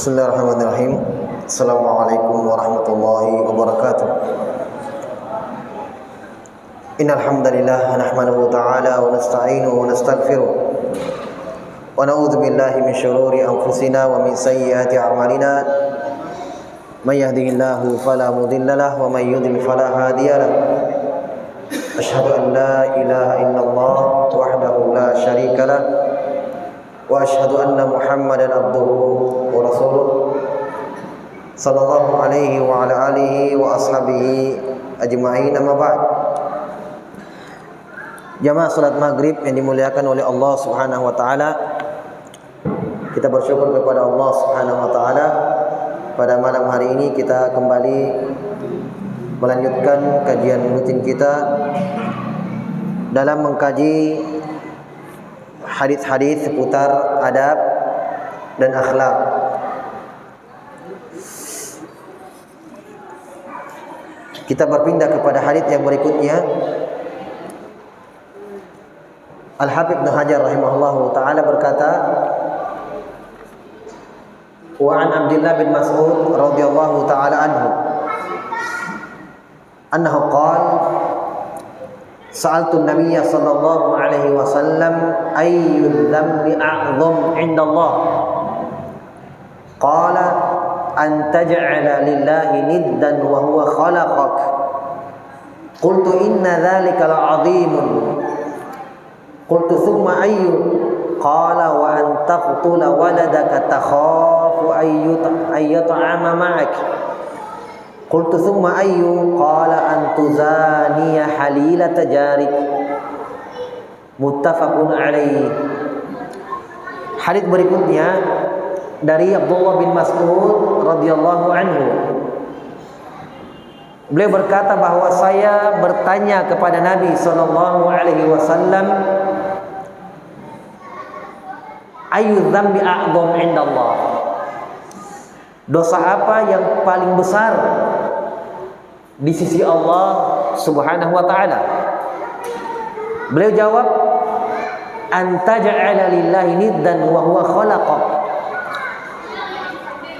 Bismillahirrahmanirrahim. Assalamualaikum warahmatullahi wabarakatuh. Innal hamdalillah nahmaduhu ta'ala wa nasta'inuhu wa nastaghfiruh wa na'udzu billahi min shururi anfusina wa min sayyiati a'malina. May yahdihillahu fala mudilla lahu wa may yudlil fala hadiya lahu. Asyhadu an la ilaha illallah wahdahu la syarika lahu wa asyhadu anna Muhammadan abduhu wa rasuluh sallallahu alaihi wa ala alihi wa ashabihi ajma'in, amma ba'd. Jamaah salat maghrib yang dimuliakan oleh Allah Subhanahu wa taala, kita bersyukur kepada Allah Subhanahu wa taala. Pada malam hari ini kita kembali melanjutkan kajian rutin kita dalam mengkaji hadis-hadis seputar adab dan akhlak. Kita berpindah kepada hadis yang berikutnya. Al-Habib Ibnu Hajar rahimahullahu taala berkata, wa an Abdullah bin Mas'ud radhiyallahu taala anhu annahu qala sa'altu an-nabiyya sallallahu alaihi wasallam ayyul dhanbi a'dham 'inda Allah qala an taj'ala lillahi niddan wa huwa khalaqak qultu inna dhalika la'adhimun qultu thumma ayyu qala wa an taqtula waladaka takhafu ayyat'ama ma'ak qultu thumma ayyu qala an tuzaniya halilata jarik. Muttafaqun alaihi. Hadis berikutnya dari Abdullah bin Mas'ud radhiyallahu anhu. Beliau berkata bahwa saya bertanya kepada Nabi sallallahu alaihi wasallam, ayu dzambi a'dham 'indallah? Dosa apa yang paling besar di sisi Allah Subhanahu wa taala? Beliau jawab, anta ja'ala lillahi niddan wa huwa khalaqak.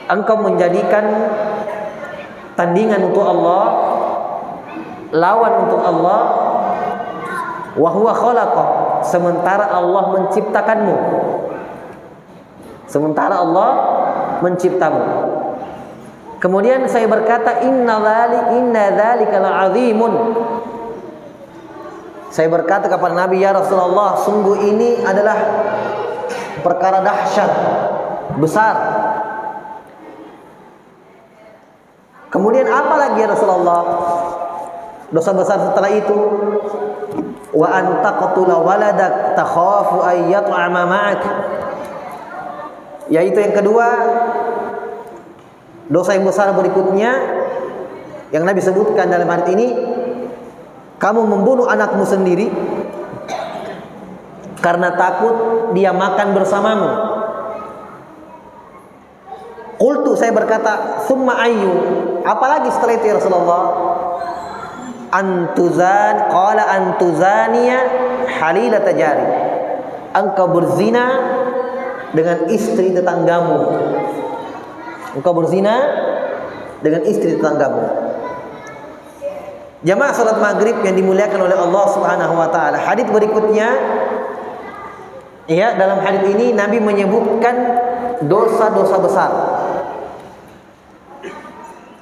Engkau menjadikan tandingan untuk Allah, lawan untuk Allah, wa huwa khalaqak, sementara Allah menciptakanmu. Sementara Allah menciptamu. Kemudian saya berkata, inna dzalika la'azimun. Saya berkata kepada Nabi, ya Rasulullah, sungguh ini adalah perkara dahsyat, besar. Kemudian apa lagi ya Rasulullah? Dosa besar setelah itu, wa an taqtula waladak takhafu ay yat'ama ma'ak. Yaitu yang kedua, dosa yang besar berikutnya yang Nabi sebutkan dalam hadis ini, kamu membunuh anakmu sendiri karena takut dia makan bersamamu. Qultu, saya berkata, summa ayyu, apalagi setelah itu ya Rasulullah? Qala antuzaniya halilata jari. Engkau berzina dengan istri tetanggamu. Engkau berzina dengan istri tetanggamu. Jamaah salat maghrib yang dimuliakan oleh Allah Subhanahu wa taala. Hadis berikutnya, ya, dalam hadis ini Nabi menyebutkan dosa-dosa besar.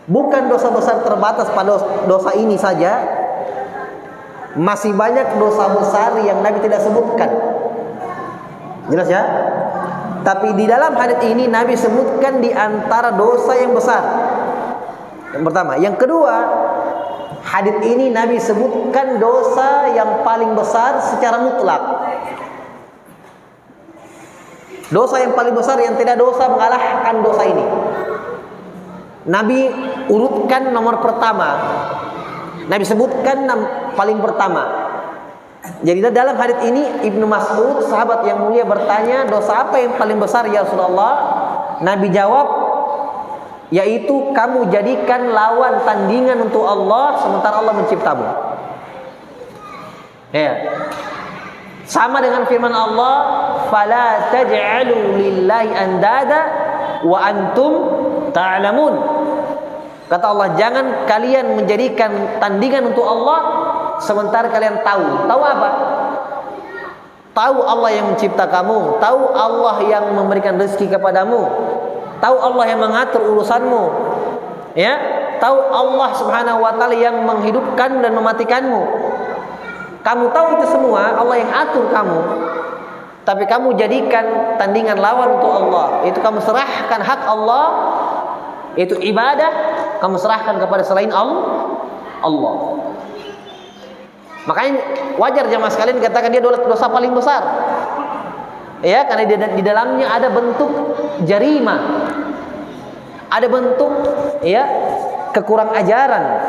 Bukan dosa besar terbatas pada dosa ini saja. Masih banyak dosa besar yang Nabi tidak sebutkan. Jelas ya? Tapi di dalam hadis ini Nabi sebutkan di antara dosa yang besar. Yang pertama, yang kedua, hadis ini Nabi sebutkan dosa yang paling besar secara mutlak. Dosa yang paling besar yang tidak dosa mengalahkan dosa ini. Nabi urutkan nomor pertama. Nabi sebutkan paling pertama. Jadi dalam hadits ini Ibnu Mas'ud, sahabat yang mulia, bertanya, dosa apa yang paling besar ya Rasulullah? Nabi jawab, yaitu kamu jadikan lawan tandingan untuk Allah sementara Allah menciptamu. Ya. Sama dengan firman Allah, fala taj'alu lillahi andada wa antum ta'lamun. Kata Allah, jangan kalian menjadikan tandingan untuk Allah sementara kalian tahu. Tahu apa? Tahu Allah yang mencipta kamu, tahu Allah yang memberikan rezeki kepadamu, tahu Allah yang mengatur urusanmu, ya, tahu Allah Subhanahu wa taala yang menghidupkan dan mematikanmu. Kamu tahu itu semua, Allah yang atur kamu. Tapi kamu jadikan tandingan lawan untuk Allah. Itu kamu serahkan hak Allah, itu ibadah, kamu serahkan kepada selain Allah. Makanya wajar jamaah sekalian dikatakan dia dosa paling besar. Ya, karena di dalamnya ada bentuk jarima. Ada bentuk ya kekurang ajaran.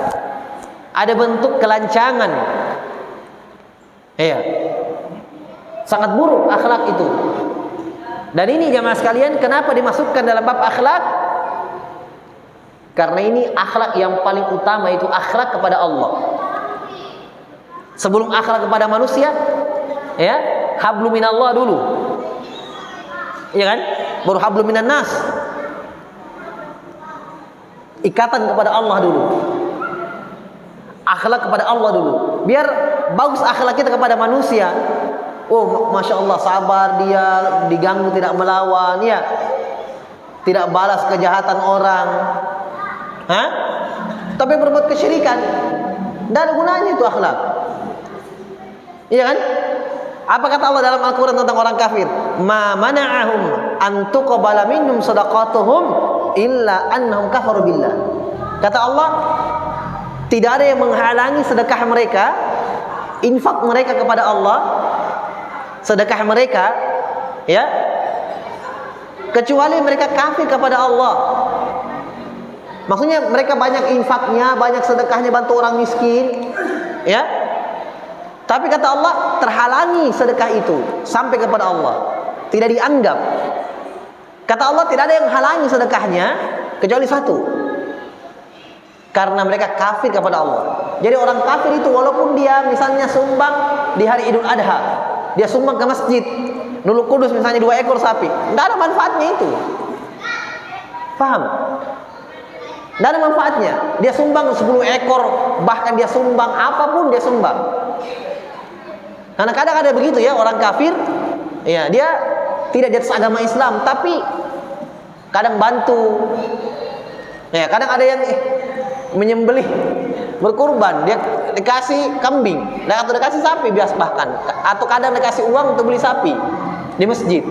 Ada bentuk kelancangan. Iya, sangat buruk akhlak itu. Dan ini jamaah sekalian, kenapa dimasukkan dalam bab akhlak? Karena ini akhlak yang paling utama, itu akhlak kepada Allah. Sebelum akhlak kepada manusia, ya, hablum minallah dulu. Iya kan? Baru hablum minan nas. Ikatan kepada Allah dulu. Akhlak kepada Allah dulu. Biar bagus akhlak kita kepada manusia. Oh, masya Allah, sabar dia, diganggu tidak melawan, ya, tidak balas kejahatan orang. Hah? Tapi berbuat kesyirikan, tidak ada gunanya itu akhlak. Iya kan? Apa kata Allah dalam Al-Quran tentang orang kafir? Ma mana'ahum an tuqbala minhum shadaqatuhum illa annahum kafaru billah. Kata Allah, tidak ada yang menghalangi sedekah mereka, infak mereka kepada Allah, sedekah mereka, ya, kecuali mereka kafir kepada Allah. Maksudnya mereka banyak infaknya, banyak sedekahnya, bantu orang miskin, ya. Tapi kata Allah, terhalangi sedekah itu sampai kepada Allah, tidak dianggap. Kata Allah, tidak ada yang halangi sedekahnya kecuali satu, karena mereka kafir kepada Allah. Jadi orang kafir itu walaupun dia misalnya sumbang di hari Idul Adha, dia sumbang ke masjid Nurul Kudus misalnya 2 ekor sapi, tidak ada manfaatnya itu. Paham? Tidak ada manfaatnya. Dia sumbang 10 ekor, bahkan dia sumbang apapun dia sumbang. Karena kadang ada begitu ya, orang kafir, ya, dia tidak di atas agama Islam, tapi kadang bantu. Ya, kadang ada yang menyembelih, berkurban, dia dikasih kambing, atau dikasih sapi biasa bahkan, atau kadang dikasih uang untuk beli sapi di masjid.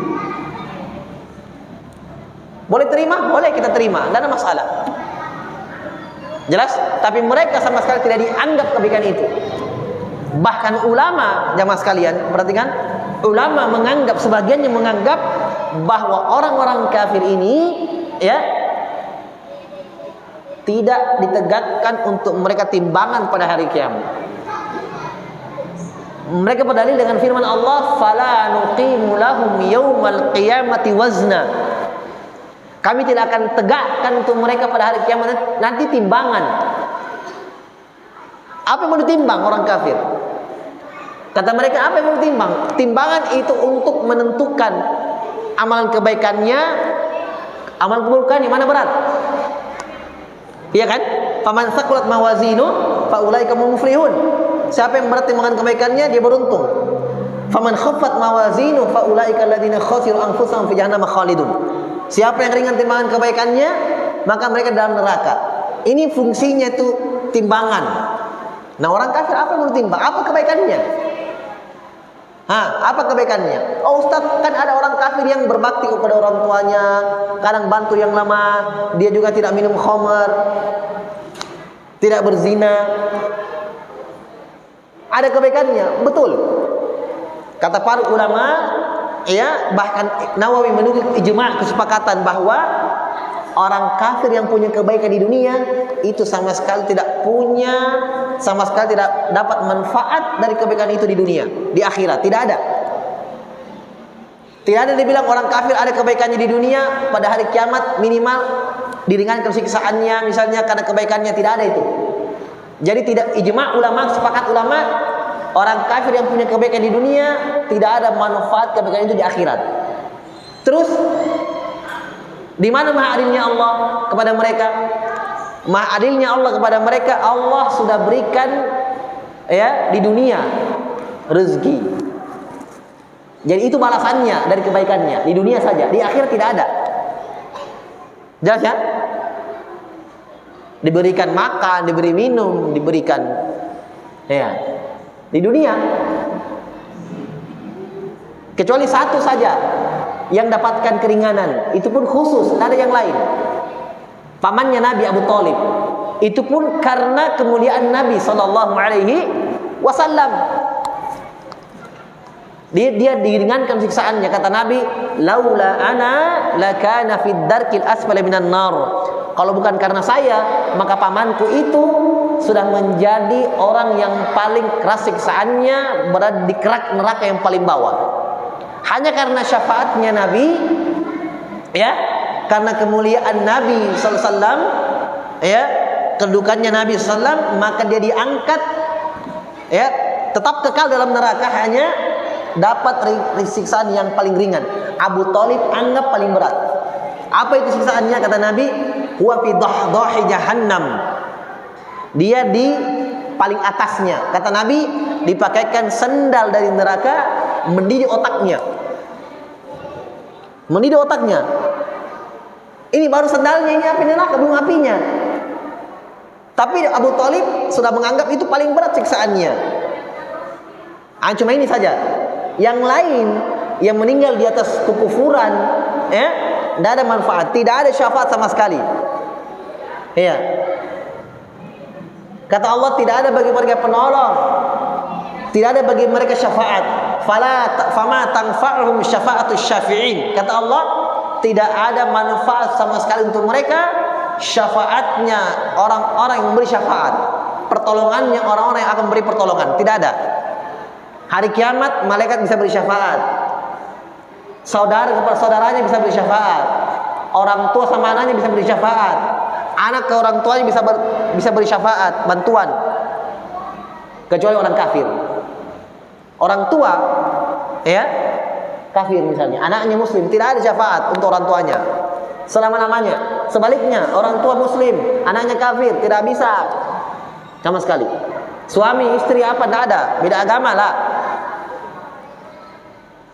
Boleh terima? Boleh kita terima, tidak ada masalah. Jelas? Tapi mereka sama sekali tidak dianggap kebaikan itu. Bahkan ulama, jamaah sekalian, perhatikan, ulama menganggap, sebagiannya menganggap bahwa orang-orang kafir ini, ya, tidak ditegakkan untuk mereka timbangan pada hari kiamat. Mereka berdalil dengan firman Allah, "Fala nuqimu lahum yaumal qiyamati wazna." Kami tidak akan tegakkan untuk mereka pada hari kiamat nanti timbangan. Apa yang mau ditimbang orang kafir? Kata mereka, apa yang mau ditimbang? Timbangan itu untuk menentukan amalan kebaikannya, amalan keburukannya mana berat. Iya kan? Faman saqulat mawazinu faulaika muflihun. Siapa yang berat timbangan kebaikannya, dia beruntung. Faman khaffat mawazinu faulaika alladziina khasiru anfusahum fi jahannam khalidun. Siapa yang ringan timbangan kebaikannya, maka mereka dalam neraka. Ini fungsinya itu timbangan. Nah, orang kafir apa yang mau ditimbang? Apa kebaikannya? Apa kebaikannya? Oh Ustaz, kan ada orang kafir yang berbakti kepada orang tuanya, kadang bantu yang lemah, dia juga tidak minum khamar, tidak berzina. Ada kebaikannya, betul. Kata para ulama, ya, bahkan Nawawi menukil ijma' kesepakatan bahwa orang kafir yang punya kebaikan di dunia itu sama sekali tidak dapat manfaat dari kebaikan itu di dunia, di akhirat tidak ada. Tidak ada dibilang orang kafir ada kebaikannya di dunia, pada hari kiamat minimal diringankan siksaannya misalnya karena kebaikannya, tidak ada itu. Jadi tidak, ijma' ulama, sepakat ulama, orang kafir yang punya kebaikan di dunia tidak ada manfaat kebaikan itu di akhirat. Terus di mana maha adilnya Allah kepada mereka? Maha adilnya Allah kepada mereka, Allah sudah berikan ya di dunia rezeki. Jadi itu balasannya dari kebaikannya di dunia saja, di akhirat tidak ada. Jelas ya? Diberikan makan, diberi minum, diberikan ya di dunia. Kecuali satu saja yang dapatkan keringanan, itu pun khusus, tidak ada yang lain. Pamannya Nabi Abu Thalib, itu pun karena kemuliaan Nabi Sallallahu Alaihi Wasallam. Dia diringankan siksaannya, kata Nabi, laula ana lakana fid darkil asfali minan nar. Kalau bukan karena saya, maka pamanku itu sudah menjadi orang yang paling keras siksaannya, berada di kerak neraka yang paling bawah. Hanya karena syafaatnya Nabi, ya, karena kemuliaan Nabi sallallahu alaihi wasallam, ya, kedudukannya Nabi sallallahu alaihi wasallam, maka dia diangkat, ya, tetap kekal dalam neraka, hanya dapat siksaan yang paling ringan. Abu Thalib anggap paling berat. Apa itu siksaannya? Kata Nabi, huwa fi dahdahi jahannam. Dia di paling atasnya. Kata Nabi, dipakaikan sendal dari neraka mendidih otaknya. Mendidih otaknya. Ini baru sendalnya, ini api neraka, belum apinya. Tapi Abu Thalib sudah menganggap itu paling berat siksaannya. Cuma ini saja. Yang lain yang meninggal di atas kekufuran, ya, tidak ada manfaat, tidak ada syafaat sama sekali. Ya. Kata Allah, tidak ada bagi mereka penolong, tidak ada bagi mereka syafaat. Fama tanfa'uhum syafa'atus syafi'in. Kata Allah, tidak ada manfaat sama sekali untuk mereka syafaatnya orang-orang yang memberi syafaat, pertolongannya orang-orang yang akan memberi pertolongan, tidak ada. Hari kiamat malaikat bisa beri syafaat, saudara kepada saudaranya bisa beri syafaat, orang tua sama anaknya bisa beri syafaat, anak ke orang tuanya bisa beri syafaat, bantuan. Kecuali orang kafir. Orang tua, ya, kafir misalnya, anaknya muslim, tidak ada syafaat untuk orang tuanya selama-lamanya. Sebaliknya, orang tua muslim, anaknya kafir, tidak bisa sama sekali. Suami, istri apa, tidak ada, beda agama lah.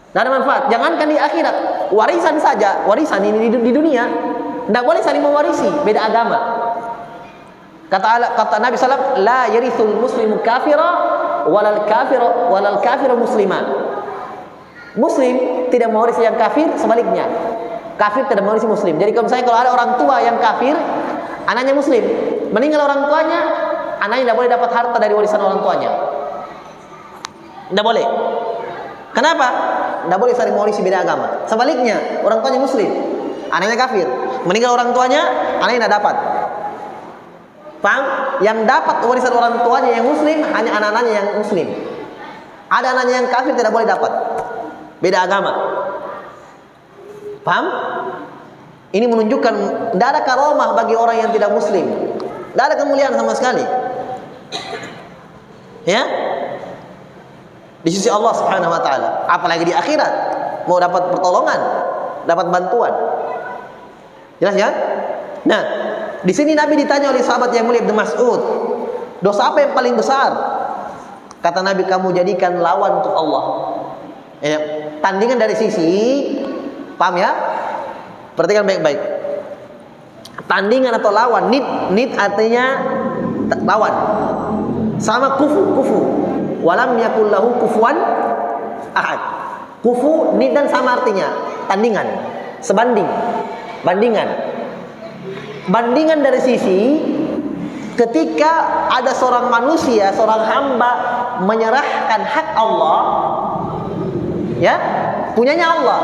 Tidak ada manfaat. Jangankan di akhirat, warisan saja, warisan ini di dunia tidak boleh saling mewarisi, beda agama. Kata Nabi SAW, la yarithul muslimu kafira walal kafiru muslimah. Muslim tidak mewarisi yang kafir, sebaliknya kafir tidak mewarisi muslim. Jadi kalau ada orang tua yang kafir, anaknya muslim, meninggal orang tuanya, anaknya tidak boleh dapat harta dari warisan orang tuanya. Tidak boleh. Kenapa? Tidak boleh saling mewarisi, beda agama. Sebaliknya, orang tuanya muslim, anaknya kafir, meninggal orang tuanya, anaknya tidak dapat. Paham? Yang dapat warisan orang tuanya yang muslim hanya anak-anaknya yang muslim. Ada anaknya yang kafir tidak boleh dapat. Beda agama. Paham? Ini menunjukkan tidak ada karomah bagi orang yang tidak muslim. Tidak ada kemuliaan sama sekali. Ya? Di sisi Allah Subhanahu wa taala, apalagi di akhirat mau dapat pertolongan, dapat bantuan. Jelas ya? Nah, di sini Nabi ditanya oleh sahabat yang mulia Ibnu Mas'ud, dosa apa yang paling besar? Kata Nabi, kamu jadikan lawan untuk Allah. Ya, tandingan dari sisi, paham ya? Perhatikan baik-baik. Tandingan atau lawan, nid artinya lawan. Sama kufu. Walam yakul lahu kufuwan ahad. Kufu, nid dan sama artinya tandingan, sebanding, bandingan. Bandingan dari sisi ketika ada seorang manusia, seorang hamba menyerahkan hak Allah, ya, punyanya Allah.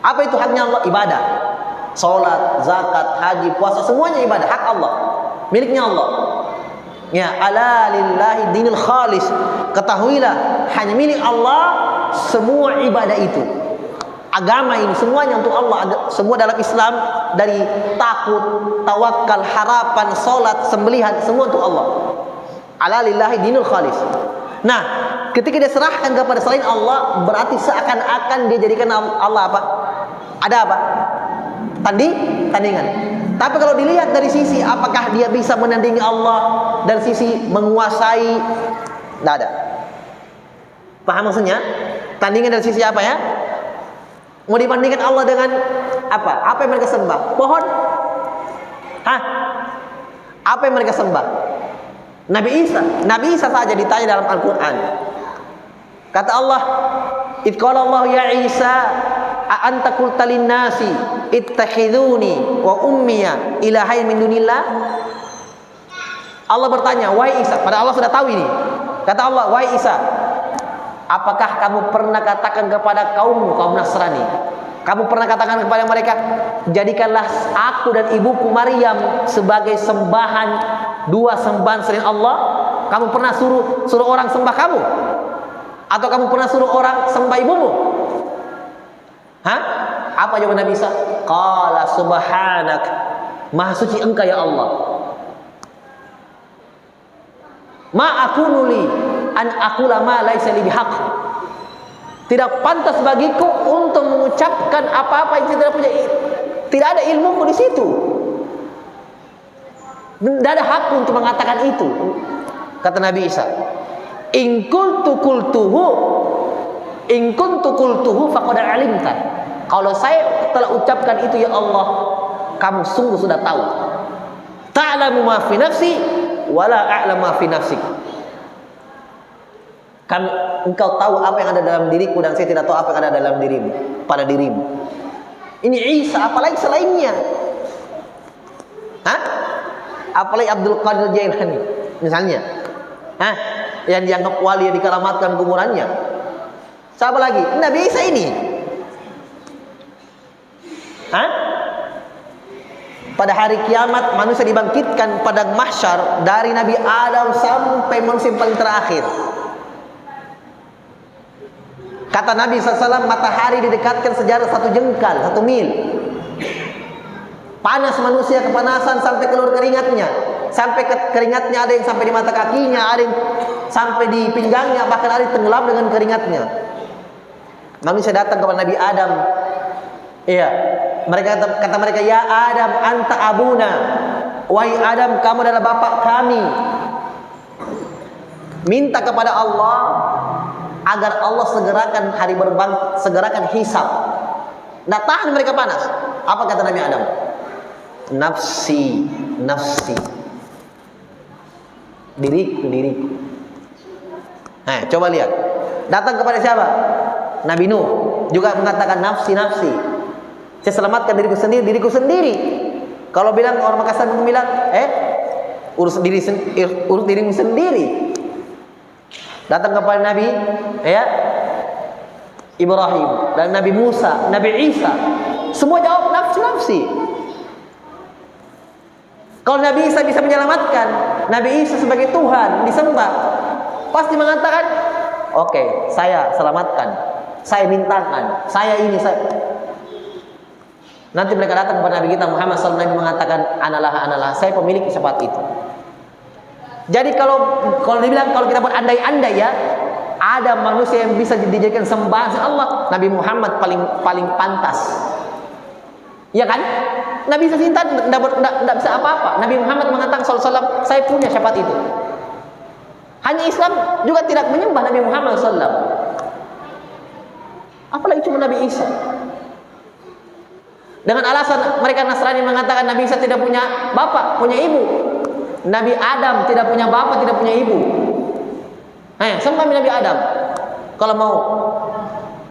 Apa itu haknya Allah? Ibadah. Salat, zakat, haji, puasa, semuanya ibadah, hak Allah. Miliknya Allah. Ya, ala lillahi dinul khalis. Ketahuilah, hanya milik Allah semua ibadah itu. Agama ini semuanya untuk Allah. Semua dalam Islam, dari takut, tawakal, harapan, salat, sembelihan, semua untuk Allah. Ala lillahi dinul khalis. Nah, ketika dia serahkan kepada selain Allah, berarti seakan-akan dia jadikan Allah apa? Ada apa? Tandingan. Tapi kalau dilihat dari sisi apakah dia bisa menandingi Allah, dari sisi menguasai, tidak ada. Paham maksudnya? Tandingan dari sisi apa ya? Mau dibandingkan Allah dengan apa? Apa yang mereka sembah? Pohon? Hah? Apa yang mereka sembah? Nabi Isa saja ditanya dalam Al-Quran. Kata Allah, "Idh qala Allah ya Isa, a anta qulta lin-nasi ittakhiduni wa ummiya ilahain min dunillah?" Allah bertanya, "Wahai Isa," padahal Allah sudah tahu ini. Kata Allah, "Wahai Isa, apakah kamu pernah katakan kepada kaum Nasrani, kamu pernah katakan kepada mereka, jadikanlah aku dan ibuku Maryam sebagai sembahan, dua sembahan selain Allah? Kamu pernah suruh orang sembah kamu? Atau kamu pernah suruh orang sembah ibumu?" Hah? Apa jawaban Nabi Isa? Qala subhanak, maha suci engkau ya Allah. Ma akunu li an aqula ma laisa li bihaq. Tidak pantas bagiku untuk mengucapkan apa-apa yang tidak punya. Tidak ada ilmuku di situ. Tidak ada hak untuk mengatakan itu. Kata Nabi Isa, in kuntu qultuhu faqad alimta. Kalau saya telah ucapkan itu ya Allah, kamu sungguh sudah tahu. Ta'lamu ma fi nafsi wala a'lamu ma fi nafsik. Engkau tahu apa yang ada dalam diriku dan saya tidak tahu apa yang ada dalam dirimu, pada dirimu. Ini Isa, apalagi selainnya. Hah? Apalagi Abdul Qadir Jailani misalnya. Hah? Yang dianggap wali yang dikeramatkan kuburannya. Siapa lagi? Nabi Isa ini. Hah? Pada hari kiamat manusia dibangkitkan pada mahsyar dari Nabi Adam sampai manusia yang paling terakhir. Kata Nabi SAW, matahari didekatkan sejarak 1 jengkal, 1 mil. Panas manusia, kepanasan sampai keluar keringatnya. Sampai keringatnya ada yang sampai di mata kakinya, ada yang sampai di pinggangnya, bahkan ada yang tenggelam dengan keringatnya. Manusia datang kepada Nabi Adam. Iya, kata mereka, ya Adam, anta abuna. Wahai Adam, kamu adalah bapak kami. Minta kepada Allah agar Allah segerakan hisab. Nggak tahan mereka panas. Apa kata Nabi Adam? Nafsi, nafsi. Diriku. Nah, coba lihat. Datang kepada siapa? Nabi Nuh juga mengatakan nafsi, nafsi. Saya selamatkan diriku sendiri. Kalau bilang orang Makassar bilang, urus dirimu sendiri. Datang kepada Nabi Ibrahim dan Nabi Musa, Nabi Isa, semua jawab nafsi. Kalau Nabi Isa bisa menyelamatkan, Nabi Isa sebagai Tuhan disembah, pasti mengatakan, oke, saya selamatkan, saya mintakan, saya ini, saya. Nanti mereka datang kepada Nabi kita Muhammad SAW, Nabi mengatakan, analah, saya pemilik syafaat itu. Jadi kalau dibilang, kalau kita buat andai-andai ya, ada manusia yang bisa dijadikan sembahan Allah, Nabi Muhammad paling pantas. Ya kan? Nabi bisa cinta, tidak bisa apa-apa. Nabi Muhammad mengatakan SAW, saya punya syafaat itu. Hanya Islam juga tidak menyembah Nabi Muhammad SAW. Apalagi cuma Nabi Isa. Dengan alasan mereka Nasrani mengatakan Nabi Isa tidak punya bapak, punya ibu. Nabi Adam tidak punya bapak, tidak punya ibu. Sembah Nabi Adam.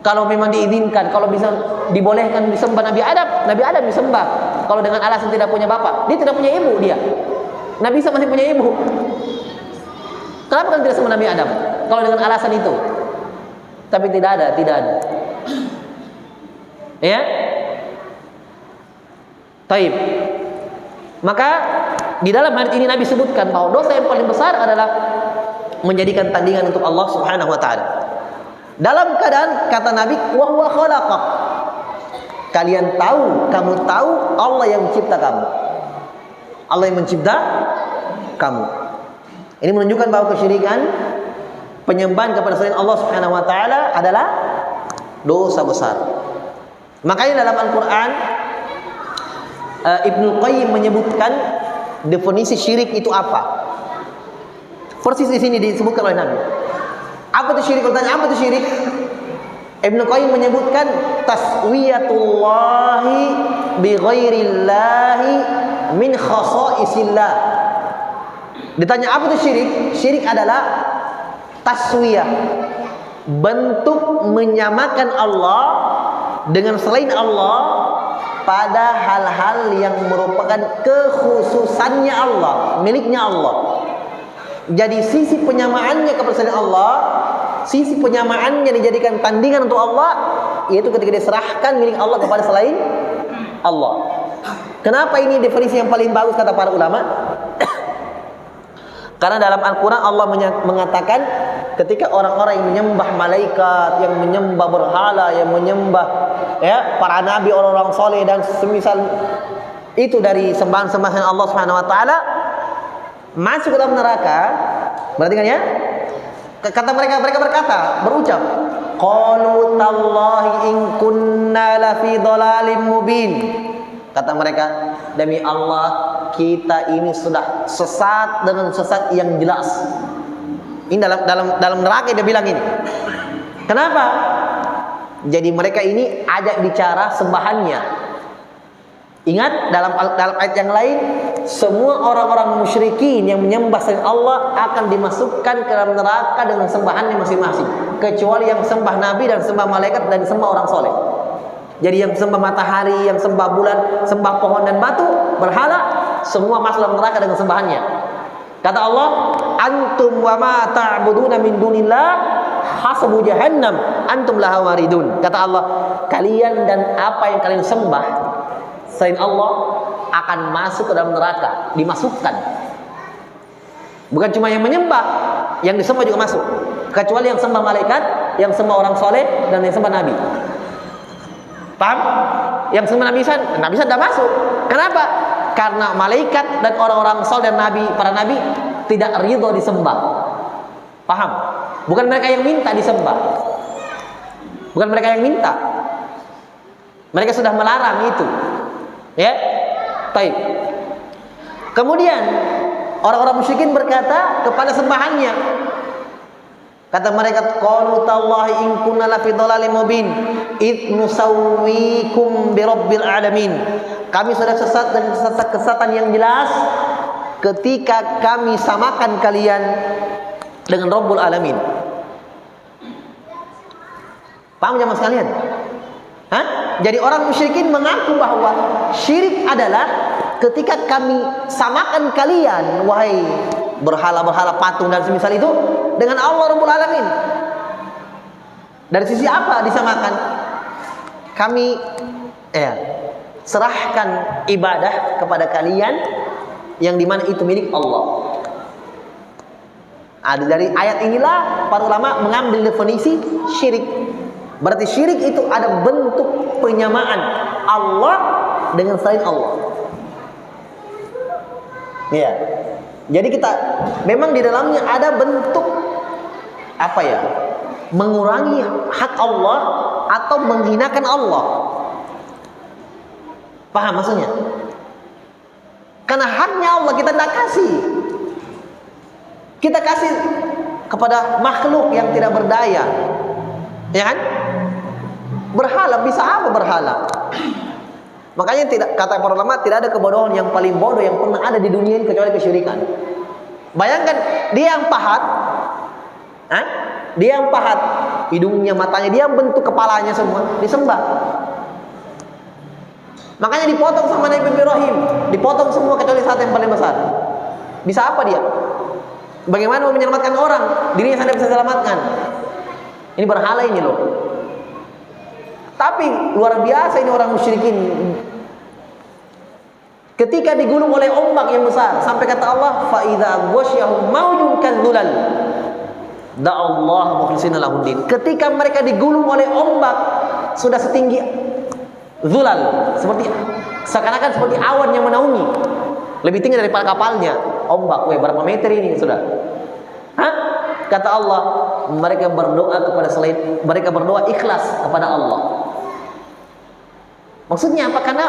Kalau memang diizinkan, kalau bisa dibolehkan disembah Nabi Adam disembah. Kalau dengan alasan tidak punya bapak, dia tidak punya ibu dia. Nabi Isa masih punya ibu. Kenapa kan tidak sembah Nabi Adam? Kalau dengan alasan itu. Tapi tidak ada. Ya. Taib. Maka di dalam hadis ini Nabi sebutkan bahwa dosa yang paling besar adalah menjadikan tandingan untuk Allah Subhanahu wa taala. Dalam keadaan kata Nabi, wa huwa khalaqak. Kalian tahu, kamu tahu Allah yang mencipta kamu. Allah yang mencipta kamu. Ini menunjukkan bahwa kesyirikan, penyembahan kepada selain Allah Subhanahu wa taala adalah dosa besar. Makanya dalam Al-Qur'an Ibnu Qayyim menyebutkan definisi syirik itu apa. Persis di sini disebutkan oleh Nabi. Apa itu syirik? Bertanya, apa itu syirik? Ibnu Qayyim menyebutkan taswiyatullahi bi ghairillahi min khasaisillah. Ditanya apa itu syirik? Syirik adalah taswiyah, bentuk menyamakan Allah dengan selain Allah pada hal-hal yang merupakan kekhususannya Allah, miliknya Allah. Jadi sisi penyamaannya kepada selain Allah, sisi penyamaannya dijadikan tandingan untuk Allah, yaitu ketika diserahkan milik Allah kepada selain Allah. Kenapa ini definisi yang paling bagus kata para ulama? Karena dalam Al-Quran Allah mengatakan ketika orang-orang yang menyembah malaikat, yang menyembah berhala, yang menyembah para nabi, orang-orang soleh dan semisal itu dari sembahan-sembahan Allah Subhanahu wa taala masuk ke dalam neraka. Berarti kan ya? Kata mereka berkata, berucap, qalu tallahi in kunna lafi dhalalim mubin. Kata mereka, demi Allah kita ini sudah sesat dengan sesat yang jelas. Ini dalam neraka dia bilang ini. Kenapa? Jadi mereka ini ajak bicara sembahannya. Ingat dalam ayat yang lain, semua orang-orang musyrikin yang menyembah selain Allah akan dimasukkan ke dalam neraka dengan sembahannya masing-masing, kecuali yang sembah nabi dan sembah malaikat dan sembah orang soleh. Jadi yang sembah matahari, yang sembah bulan, sembah pohon dan batu, berhala, semua masuk dalam neraka dengan sembahannya. Kata Allah, antum wa ma ta'buduna min dunillah hasabu jahannam antum laha waridun. Kata Allah, kalian dan apa yang kalian sembah selain Allah akan masuk ke dalam neraka, dimasukkan. Bukan cuma yang menyembah, yang disembah juga masuk, kecuali yang sembah malaikat, yang sembah orang soleh dan yang sembah nabi. Paham? Yang sembah Nabi Isa tidak masuk. Kenapa? Karena malaikat dan orang-orang soleh dan nabi, para nabi tidak ridho disembah. Paham? Bukan mereka yang minta disembah. Bukan mereka yang minta. Mereka sudah melarang itu. Ya? Baik. Kemudian orang-orang musyrikin berkata kepada sembahannya, kata mereka, qalu tallahi in kunna lafi dhalalim mubin id nusawwikum bi rabbil alamin. Kami sudah sesat dan kesesatan yang jelas ketika kami samakan kalian dengan Rabbul Alamin. Paham jemaah sekalian? Hah? Jadi orang musyrikin mengaku bahwa syirik adalah ketika kami samakan kalian, wahai berhala-berhala, patung dan semisal itu, dengan Allah Rabbul Alamin. Dari sisi apa disamakan? Kami serahkan ibadah kepada kalian yang dimana itu milik Allah. Dari ayat inilah para ulama mengambil definisi syirik. Berarti syirik itu ada bentuk penyamaan Allah dengan selain Allah. Ya. Jadi kita memang di dalamnya ada bentuk mengurangi hak Allah atau menghinakan Allah. Paham maksudnya? Karena haknya Allah kita tidak kasih. Kita kasih kepada makhluk yang tidak berdaya. Ya kan? Berhala, bisa apa berhala? Makanya kata para ulama, tidak ada kebodohan yang paling bodoh yang pernah ada di dunia ini kecuali kesyirikan. Bayangkan dia yang pahat, dia yang pahat, hidungnya, matanya, dia bentuk kepalanya semua disembah. Makanya dipotong sama Nabi Ibrahim, dipotong semua kecuali satu yang paling besar. Bisa apa dia? Bagaimana mau menyelamatkan orang? Dirinya sendiri bisa selamatkan. Ini berhala ini loh. Tapi luar biasa ini orang musyrikin. Ketika digulung oleh ombak yang besar, sampai kata Allah, fa idza ghasyahum maujun kadzulal da'allahu mukhlishina lahuddin. Ketika mereka digulung oleh ombak sudah setinggi zulal, seperti seakan-akan seperti awan yang menaungi, lebih tinggi daripada kapalnya. Ombak, berapa meter ini sudah? Hah? Kata Allah, mereka berdoa kepada selain, mereka berdoa ikhlas kepada Allah. Maksudnya apa? Karena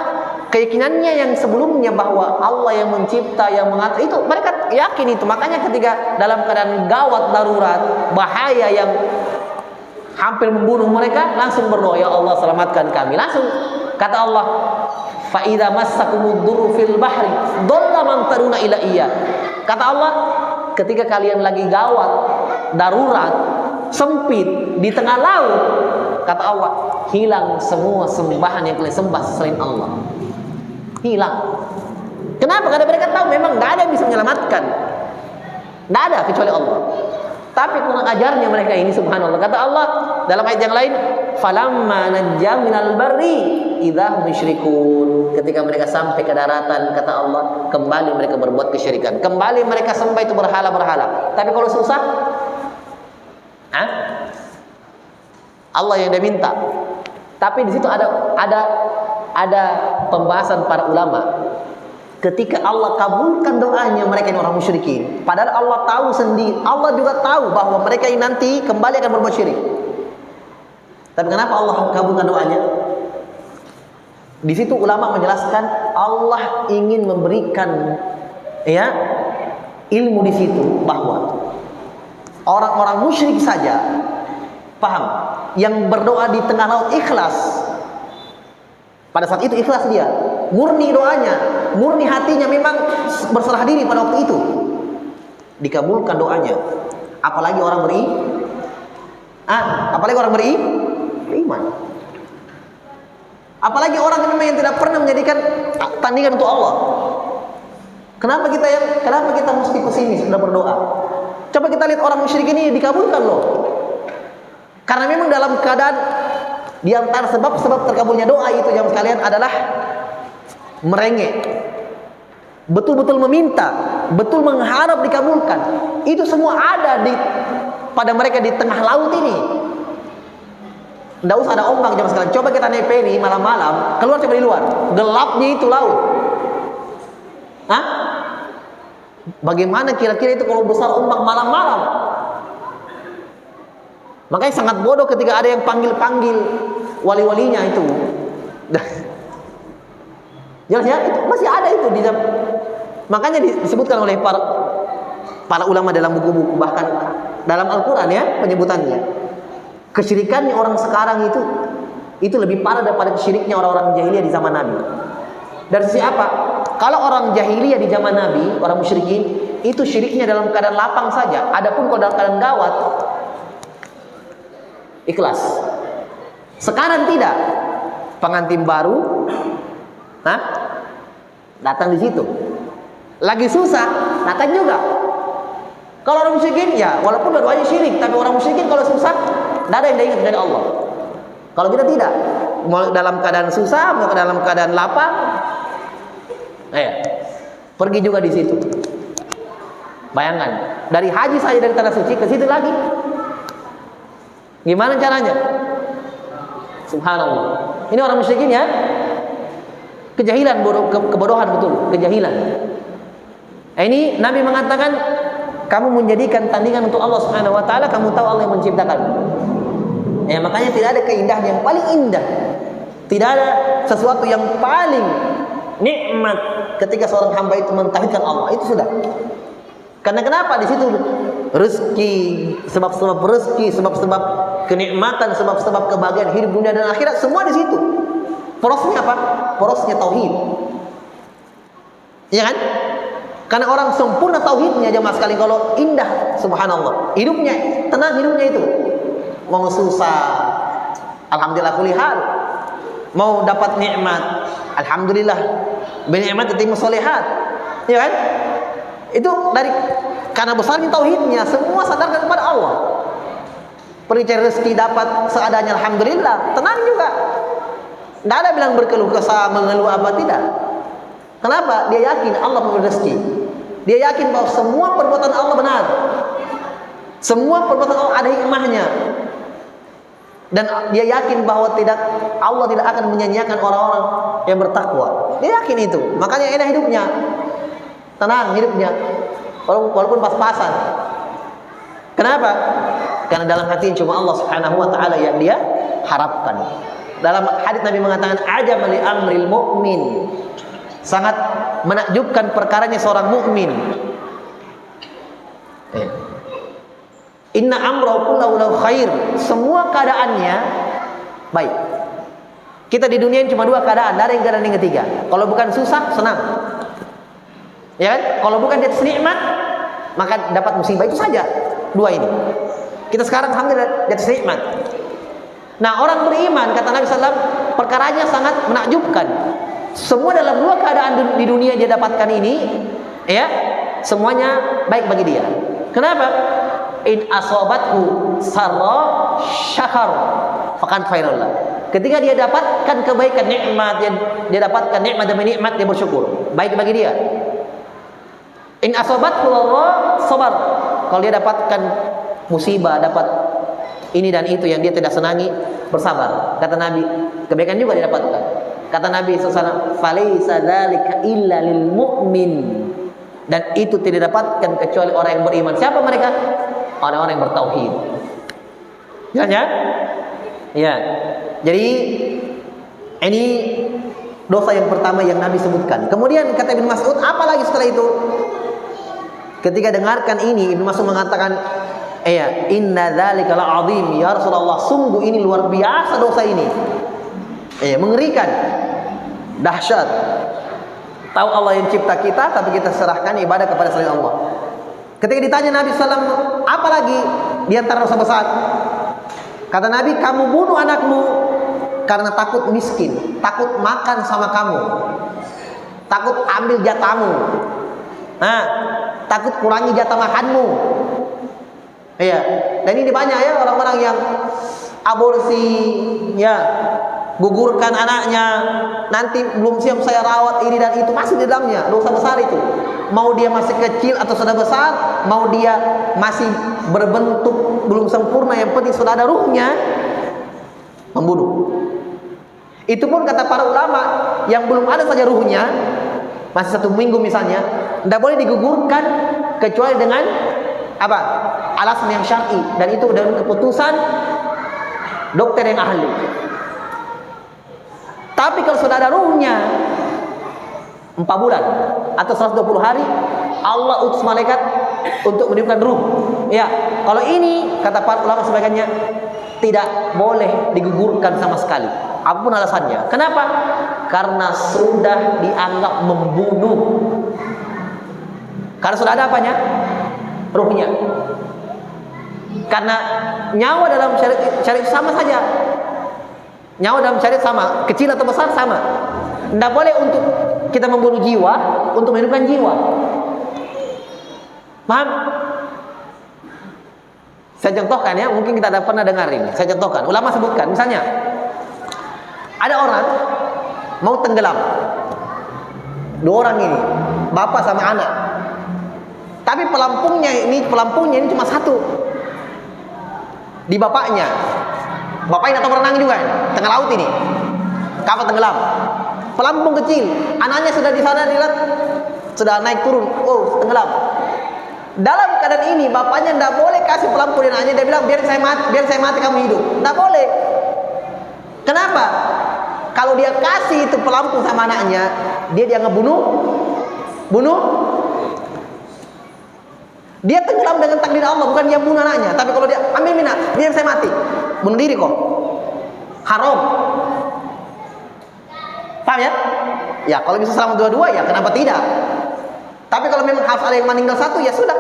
keyakinannya yang sebelumnya bahwa Allah yang mencipta, yang mengatur, itu mereka yakin itu. Makanya ketika dalam keadaan gawat, darurat, bahaya yang hampir membunuh mereka, langsung berdoa, ya Allah selamatkan kami. Langsung kata Allah, fa idza massakumud durru fil bahri dhalla man taruna ila iya. Kata Allah, ketika kalian lagi gawat, darurat, sempit di tengah laut, kata Allah, hilang semua sembahan yang kalian sembah selain Allah. Hilang. Kenapa? Karena mereka tahu memang tidak ada yang bisa menyelamatkan. Tidak ada kecuali Allah. Tapi kurang ajarnya mereka ini, subhanallah. Kata Allah dalam ayat yang lain, falamma najja minal barri idza hum musyrikun. Ketika mereka sampai ke daratan, kata Allah, kembali mereka berbuat kesyirikan. Kembali mereka sembah itu berhala-berhala. Tapi kalau susah, Allah yang dia minta. Tapi di situ ada pembahasan para ulama. Ketika Allah kabulkan doanya mereka ini orang musyrikin, padahal Allah tahu sendiri, Allah juga tahu bahwa mereka ini nanti kembali akan berbuat syirik. Tapi kenapa Allah kabulkan doanya? Di situ ulama menjelaskan Allah ingin memberikan ilmu di situ bahwa orang-orang musyrik saja paham, yang berdoa di tengah laut ikhlas. Pada saat itu ikhlas dia, murni doanya, murni hatinya, memang berserah diri pada waktu itu, dikabulkan doanya. Apalagi orang beriman. Apalagi orang yang tidak pernah menjadikan tandingan untuk Allah. Kenapa kita mesti kesini sudah berdoa? Coba kita lihat orang musyrik ini dikabulkan loh. Karena memang dalam keadaan, di antara sebab-sebab terkabulnya doa itu yang sekalian adalah merengek, betul-betul meminta, betul mengharap dikabulkan. Itu semua ada pada mereka di tengah laut ini. Tidak usah ada ombak jam sekalian. Coba kita naik peri malam-malam, keluar coba di luar, gelapnya itu laut. Bagaimana kira-kira itu kalau besar ombak malam-malam? Makanya sangat bodoh ketika ada yang panggil-panggil wali-walinya itu. Jelas ya, itu masih ada itu di dalam. Makanya disebutkan oleh para ulama dalam buku-buku, bahkan dalam Al-Quran penyebutannya. Kesyirikannya orang sekarang itu lebih parah daripada kesyiriknya orang-orang jahiliyah di zaman Nabi. Dari sisi apa? Kalau orang jahiliyah di zaman Nabi, orang musyrikin, itu syiriknya dalam keadaan lapang saja. Adapun kalau dalam keadaan gawat, ikhlas. Sekarang tidak. Pengantin baru datang di situ. Lagi susah, datang juga. Kalau orang musyrikin, walaupun dua-duanya syirik, tapi orang musyrikin kalau susah, tidak ada yang dia ingat dari Allah. Kalau kita tidak, mau dalam keadaan susah, mau dalam keadaan lapang, pergi juga di situ. Bayangkan, dari haji saja dari tanah suci ke situ lagi. Gimana caranya? Subhanallah. Ini orang musyrikin kejahilan, kebodohan betul, kejahilan. Ini Nabi mengatakan, kamu menjadikan tandingan untuk Allah Subhanahu wa taala, kamu tahu Allah yang menciptakan. Makanya tidak ada keindahan yang paling indah. Tidak ada sesuatu yang paling nikmat ketika seorang hamba itu mentauhidkan Allah. Itu sudah. Karena kenapa? Di situ rezeki, sebab-sebab rezeki, sebab-sebab kenikmatan, sebab-sebab kebahagiaan hidup dunia dan akhirat, semua di situ. Porosnya apa? Porosnya tauhid. Iya kan? Karena orang sempurna tauhidnya jemaah sekalian, kalau indah, subhanallah, hidupnya tenang, hidupnya itu. Mau susah, alhamdulillah kulli hal. Mau dapat nikmat, alhamdulillah, binikmat tatimmu sholihat. Iya kan? Itu karena besarnya tauhidnya, semua sadarkan kepada Allah. pergi cari rezeki dapat seadanya, alhamdulillah, tenang juga. Tidak ada bilang berkeluh kesah, mengeluh apa, tidak. Kenapa? Dia yakin Allah memberi rezeki. Dia yakin bahwa semua perbuatan Allah benar. Semua perbuatan Allah ada hikmahnya. Dan dia yakin bahwa Allah tidak akan menyanyiakan orang-orang yang bertakwa. Dia yakin itu. Makanya enak hidupnya, tenang hidupnya, walaupun pas-pasan. Kenapa? Karena dalam hati cuma Allah Subhanahu wa taala yang dia harapkan. Dalam hadis Nabi mengatakan, "Ajaban li amril mu'min." Sangat menakjubkan perkaranya seorang mukmin. Inna amrahu kullahu lahu khair. Semua keadaannya baik. Kita di dunia ini cuma dua keadaan, ada yang keadaan yang ketiga. Kalau bukan susah, senang. Ya kan? Kalau bukan di atas nikmat, maka dapat musibah. Itu saja. Dua ini. Kita sekarang alhamdulillah di atas nikmat. Nah, orang beriman, kata Nabi SAW, perkaranya sangat menakjubkan. Semua dalam dua keadaan di dunia dia dapatkan ini, ya, semuanya baik bagi dia. Kenapa? In asobatku sarra syakar fakan khairullah. Ketika dia dapatkan kebaikan, nikmat, dia dapatkan nikmat demi nikmat, dia bersyukur, baik bagi dia. In asobatku dharra sabar. Kalau dia dapatkan musibah, dapat ini dan itu yang dia tidak senangi, bersabar. Kata Nabi, kebaikan juga dia dapatkan. Kata Nabi SAW, "Falaisa dzalika illa lil mu'min." Dan itu tidak dapatkan kecuali orang yang beriman. Siapa mereka? Orang-orang yang bertauhid. Jelas ya? Ya. Jadi ini dosa yang pertama yang Nabi sebutkan. Kemudian kata Ibnu Mas'ud, apa lagi setelah itu? Ketika dengarkan ini, Ibnu Mas'ud mengatakan, "Inna dzalika la'azim ya Rasulullah." Sungguh ini luar biasa dosa ini. Mengerikan, dahsyat. Tahu Allah yang cipta kita, tapi kita serahkan ibadah kepada selain Allah. Ketika ditanya Nabi SAW, apa lagi di antara dosa besar? Kata Nabi, kamu bunuh anakmu karena takut miskin, takut makan sama kamu, takut ambil jatahmu, takut kurangi jatah makanmu. Iya, dan ini banyak ya orang-orang yang aborsi, ya, gugurkan anaknya, nanti belum siap saya rawat ini dan itu, masih di dalamnya dosa besar itu. Mau dia masih kecil atau sudah besar, mau dia masih berbentuk belum sempurna, yang penting sudah ada ruhnya, membunuh. Itu pun kata para ulama, yang belum ada saja ruhnya, masih 1 minggu misalnya, tidak boleh digugurkan kecuali dengan apa? Alasan yang syar'i, dan itu dengan keputusan dokter yang ahli. Tapi kalau sudah ada ruhnya, 4 bulan atau 120 hari, Allah utus malaikat untuk meniupkan ruh. Ya, kalau ini kata para ulama sebagiannya tidak boleh digugurkan sama sekali, apapun alasannya. Kenapa? Karena sudah dianggap membunuh. Karena sudah ada apanya? Ruhnya. Karena nyawa dalam syariat sama saja. Nyawa dalam syariat sama, kecil atau besar sama. Tidak boleh untuk kita membunuh jiwa untuk menghidupkan jiwa. Paham? Saya contohkan ya, mungkin kita ada pernah dengar ini. Saya contohkan, ulama sebutkan, misalnya ada orang mau tenggelam, 2 orang ini, bapak sama anak. Tapi pelampungnya ini cuma 1. Di bapaknya. Bapaknya tahu berenang juga, tengah laut ini, kapal tenggelam, pelampung kecil, anaknya sudah di sana, dilihat sudah naik turun, oh tenggelam. Dalam keadaan ini bapaknya tidak boleh kasih pelampung di anaknya. Dia bilang, biar saya mati kamu hidup. Tidak boleh. Kenapa? Kalau dia kasih itu pelampung sama anaknya, dia dianggap bunuh. Dia tenggelam dengan takdir Allah, bukan dia bunuh anaknya. Tapi kalau dia ambil minat, biar saya mati, bunuh diri kok, haram. Paham ya? Ya, kalau bisa selamat dua-dua ya kenapa tidak? Tapi kalau memang harus ada yang meninggal 1, ya sudah.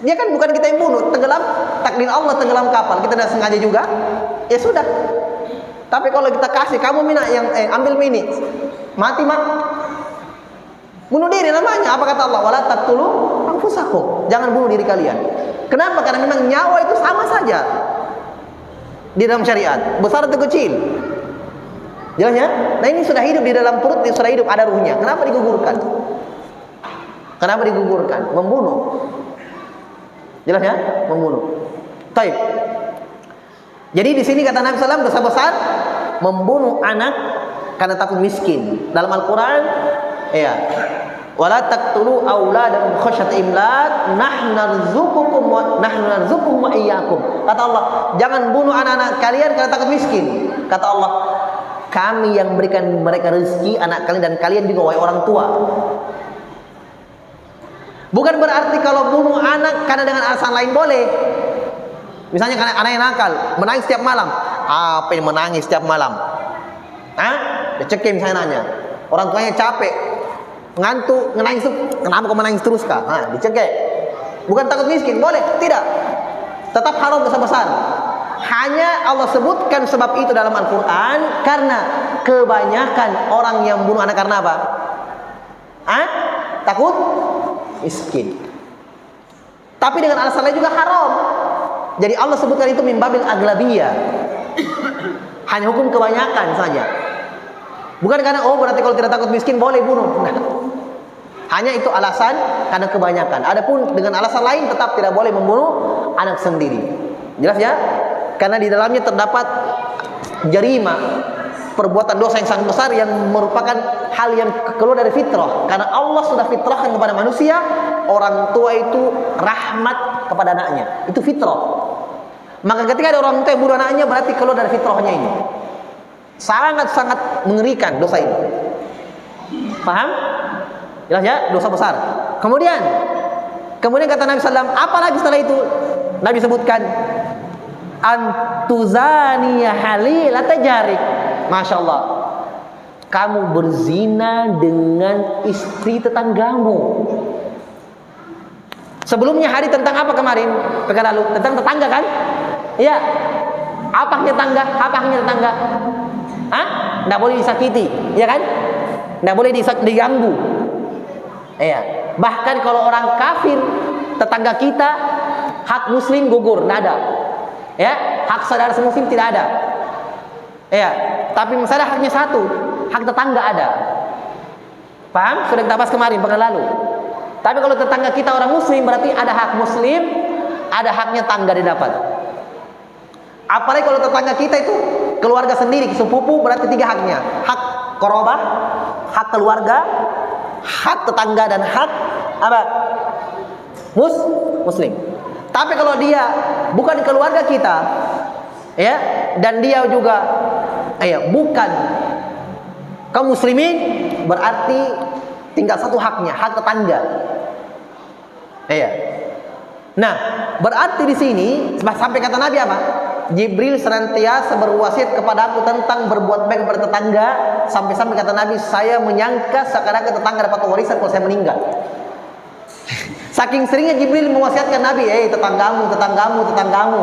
Dia kan bukan kita yang bunuh, tenggelam, takdir Allah tenggelam kapal, kita tidak sengaja juga, ya sudah. Tapi kalau kita kasih, kamu minat yang ambil mini, mati mak, bunuh diri namanya. Apa kata Allah? Wala taqtulu anfusakum, jangan bunuh diri kalian. Kenapa? Karena memang nyawa itu sama saja di dalam syariat, besar atau kecil. Jelas ya? Nah ini sudah hidup di dalam perut, sudah hidup, ada ruhnya. Kenapa digugurkan? Kenapa digugurkan? Membunuh. Jelas ya? Membunuh. Baik. Jadi di sini kata Nabi SAW, dosa besar membunuh anak karena takut miskin. Dalam Al-Quran, ya, wala taqtulu auladakum khasyata imlaq nahnu narzuquhum wa iyyakum. Kata Allah, jangan bunuh anak-anak kalian karena takut miskin. Kata Allah, kami yang berikan mereka rezeki, anak kalian dan kalian juga wahai orang tua. Bukan berarti kalau bunuh anak karena dengan alasan lain boleh. Misalnya karena anak yang nakal, menangis setiap malam. Apa yang menangis setiap malam? Hah? Dia cekin misalnya nanya. Orang tuanya capek, ngantuk, menangis, kenapa kau menangis terus kah? Nah, dicekek. Bukan takut miskin, boleh? Tidak. Tetap haram, dosa besar. Hanya Allah sebutkan sebab itu dalam Al-Quran karena kebanyakan orang yang bunuh anak karena apa? Hah? Takut miskin. Tapi dengan alasan lain juga haram. Jadi Allah sebutkan itu min babil aglabiyah. Hanya hukum kebanyakan saja. Bukan karena berarti kalau tidak takut miskin boleh bunuh. Nah, hanya itu alasan karena kebanyakan. Adapun dengan alasan lain tetap tidak boleh membunuh anak sendiri. Jelas ya? Karena di dalamnya terdapat jarima, perbuatan dosa yang sangat besar yang merupakan hal yang keluar dari fitrah. Karena Allah sudah fitrahkan kepada manusia, orang tua itu rahmat kepada anaknya. Itu fitrah. Maka ketika ada orang tua yang bunuh anaknya berarti keluar dari fitrahnya ini. Sangat-sangat mengerikan dosa ini. Paham? Jelas ya? Dosa besar. Kemudian kata Nabi SAW, apa lagi setelah itu? Nabi sebutkan antuzaniya halilata jarik. Masya Allah, kamu berzina dengan istri tetanggamu. Sebelumnya hari tentang apa kemarin? Pekan lalu tentang tetangga kan? Iya. Apa haknya tetangga? Apa haknya tetangga? Hah? Nggak boleh disakiti, ya kan? Nggak boleh diganggu. Iya. Bahkan kalau orang kafir tetangga kita, hak muslim gugur, nggak ada. Ya, hak saudara muslim tidak ada. Iya. Tapi masalah haknya satu, hak tetangga ada. Paham? Sudah kita bahas kemarin pekan lalu. Tapi kalau tetangga kita orang muslim berarti ada hak muslim, ada haknya tangga didapat. Apalagi kalau tetangga kita itu keluarga sendiri, sepupu, berarti 3 haknya. Hak korobah, hak keluarga, hak tetangga, dan hak apa? Muslim. Tapi kalau dia bukan keluarga kita, ya, dan dia juga bukan kaum muslimin, berarti tinggal satu haknya, hak tetangga. Iya. Nah, berarti di sini sampai kata Nabi apa? Jibril senantiasa berwasiat kepada aku tentang berbuat baik kepada tetangga, sampai-sampai kata Nabi, saya menyangka seakan-akan tetangga dapat warisan kalau saya meninggal. Saking seringnya Jibril mewasiatkan Nabi, tetanggamu.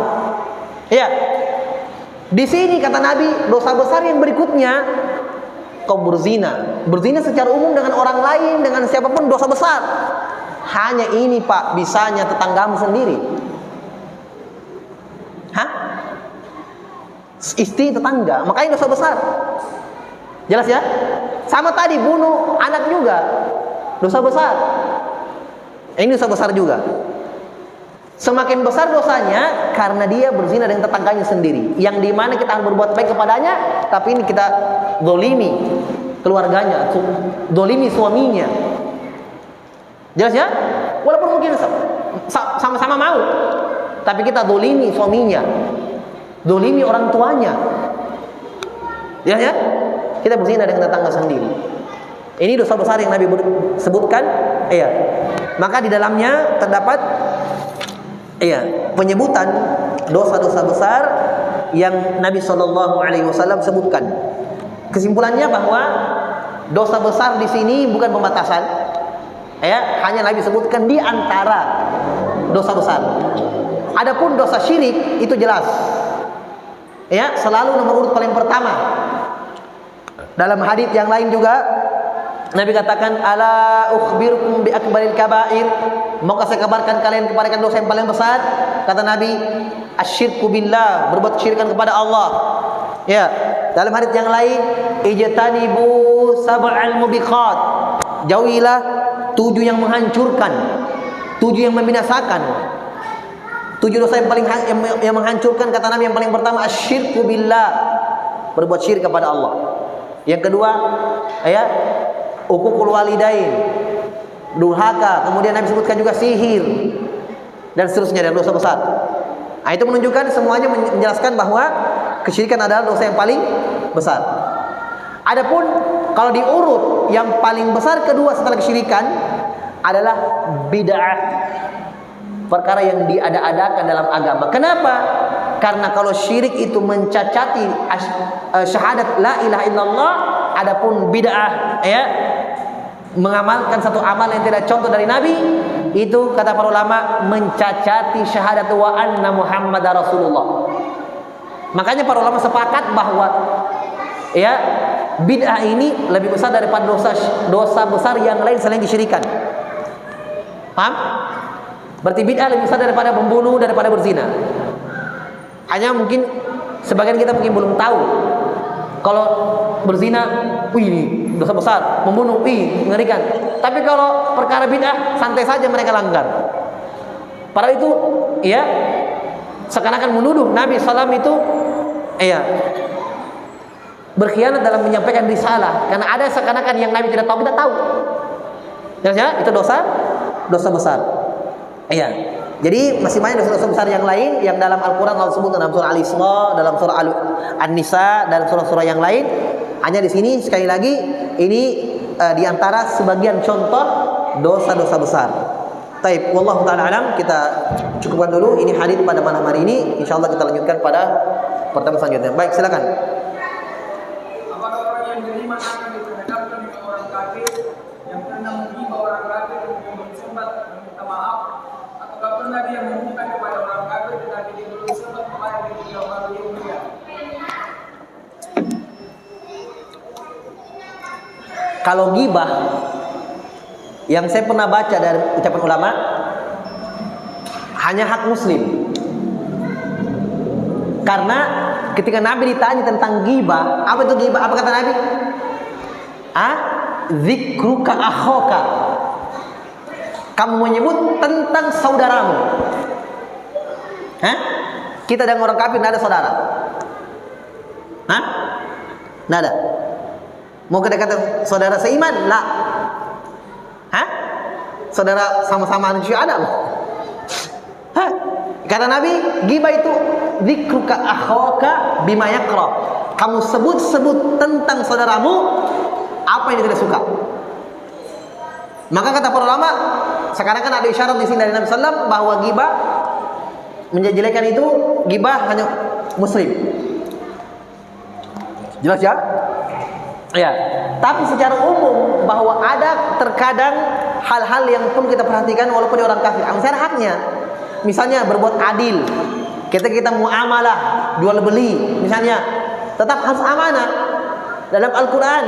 Iya. Di sini kata Nabi, dosa besar yang berikutnya kau berzina. Berzina secara umum dengan orang lain, dengan siapapun dosa besar. Hanya ini Pak, bisanya tetanggamu sendiri. Hah? Istri tetangga, makanya dosa besar. Jelas ya? Sama tadi bunuh anak juga dosa besar. Ini dosa besar juga. Semakin besar dosanya karena dia berzina dengan tetangganya sendiri, yang dimana kita harus berbuat baik kepadanya, tapi ini kita dolimi keluarganya, dolimi suaminya. Jelas ya? Walaupun mungkin sama-sama mau, tapi kita dolimi suaminya, dolimi orang tuanya. Jelas ya? Kita berzina dengan tetangga sendiri. Ini dosa besar yang Nabi sebutkan. Iya. Maka di dalamnya terdapat penyebutan dosa-dosa besar yang Nabi SAW sebutkan. Kesimpulannya bahwa dosa besar di sini bukan pembatasan. Hanya Nabi sebutkan di antara dosa besar. Adapun dosa syirik itu jelas. Selalu nomor urut paling pertama. Dalam hadits yang lain juga Nabi katakan, ala ukhbirukum bi akbaril kabair, maukah saya kabarkan kalian kepada dosa yang paling besar? Kata Nabi, asyirku billah, berbuat kesyirikan kepada Allah. Ya, dalam hadis yang lain, ijtanibu sab'al mubiqat, jauhilah 7 yang menghancurkan, 7 yang membinasakan. 7 dosa yang paling yang menghancurkan, kata Nabi, yang paling pertama asyirku billah, berbuat syirik kepada Allah. Yang kedua, ya, uququl walidain, durhaka. Kemudian Nabi sebutkan juga sihir dan seterusnya, dan dosa besar. Nah, itu menunjukkan semuanya menjelaskan bahwa kesyirikan adalah dosa yang paling besar. Adapun kalau diurut, yang paling besar kedua setelah kesyirikan adalah bid'ah, perkara yang diada-adakan dalam agama. Kenapa? Karena kalau syirik itu mencacati syahadat la ilaha illallah, adapun bid'ah, ya, mengamalkan satu amal yang tidak contoh dari Nabi, itu kata para ulama mencacati syahadat wa anna Muhammadar Rasulullah. Makanya para ulama sepakat bahwa, ya, bid'ah ini lebih besar daripada dosa besar yang lain selain kesyirikan. Paham? Berarti bid'ah lebih besar daripada membunuh, daripada berzina. Hanya mungkin sebagian kita mungkin belum tahu. Kalau berzina, ini dosa besar. Membunuh, mengerikan. Tapi kalau perkara bid'ah, santai saja mereka langgar. Padahal itu, ya, seakan-akan menuduh Nabi SAW itu, ya, berkhianat dalam menyampaikan risalah. Karena ada seakan-akan yang Nabi tidak tahu, kita tahu. Ya, itu dosa besar. Iya. Jadi masih banyak dosa-dosa besar yang lain yang dalam Al-Quran Allah sebut dalam surah Al-Isra, dalam surah An-Nisa, dan surah-surah yang lain. Hanya di sini sekali lagi ini diantara sebagian contoh dosa-dosa besar. Taib, wallahu taala alam. Kita cukupkan dulu ini hadis pada malam hari ini. Insyaallah kita lanjutkan pada pertemuan selanjutnya. Baik, silakan. Apakah orang yang beriman akan diperhadapkan dengan orang kafir yang pernah menghina orang kafir untuk bersempat meminta maaf? Ataukah pernah dia meminta kepada orang kafir tetapi dia belum sempat membayar kepada orang Yahudi? Kalau ghibah, yang saya pernah baca dari ucapan ulama, hanya hak muslim. Karena ketika Nabi ditanya tentang ghibah, apa itu ghibah? Apa kata Nabi? Zikruka akhoka, kamu menyebut tentang saudaramu. Kita dengan orang kafir tidak ada saudara. Tidak ada. Mau kita kata saudara seiman? Lah. Saudara sama-sama manusia ada loh. Kata Nabi, ghibah itu zikruka akhawaka bima yakra. Kamu sebut-sebut tentang saudaramu apa yang dia tidak suka. Maka kata para ulama, sekarang kan ada isyarat di sini dari Nabi sallallahu bahwa ghibah menjelekkan itu, ghibah hanya muslim. Jelas ya? Ya. Tapi secara umum bahwa ada terkadang hal-hal yang pun kita perhatikan walaupun dia orang kafir. Misalnya haknya, misalnya berbuat adil. Kita muamalah, jual beli, misalnya tetap harus amanah. Dalam Al-Quran,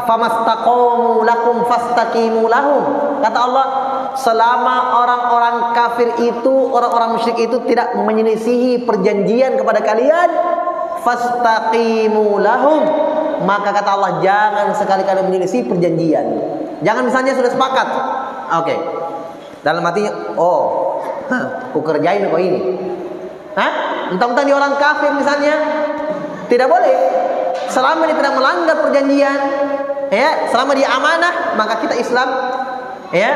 famastaqamu lakum fastaqimu lahum. Kata Allah, selama orang-orang kafir itu, orang-orang musyrik itu tidak menyelisihi perjanjian kepada kalian, fastaqimu lahum, maka kata Allah, jangan sekali-kali menyelisih perjanjian. Jangan misalnya sudah sepakat, oke, dalam hatinya, ku kerjain kok ini, entah-entah dia orang kafir misalnya, tidak boleh. Selama dia tidak melanggar perjanjian, ya, selama dia amanah, maka kita Islam, ya,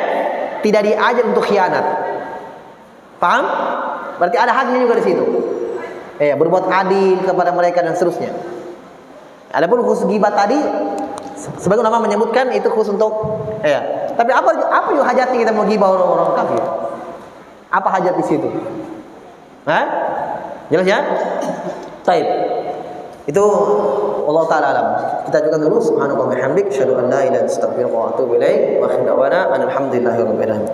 tidak diajar untuk khianat. Paham? Berarti ada haknya juga di situ. Ya, berbuat adil kepada mereka dan seterusnya. Adapun khusus ghibah tadi, sebagian ulama menyebutkan itu khusus untuk, ya. Tapi apa juga hajatnya kita mau ghibah orang-orang kafir? Apa hajat di situ? Jelas ya? Taib. Itu Allah taala alam. Kita ajukan dulu subhanallahi wa bihamdik, asyhadu an la ilaha illa anta, astaghfiruka wa atubu ilaik. Wa akhiru da'wana alhamdulillahi rabbil alamin.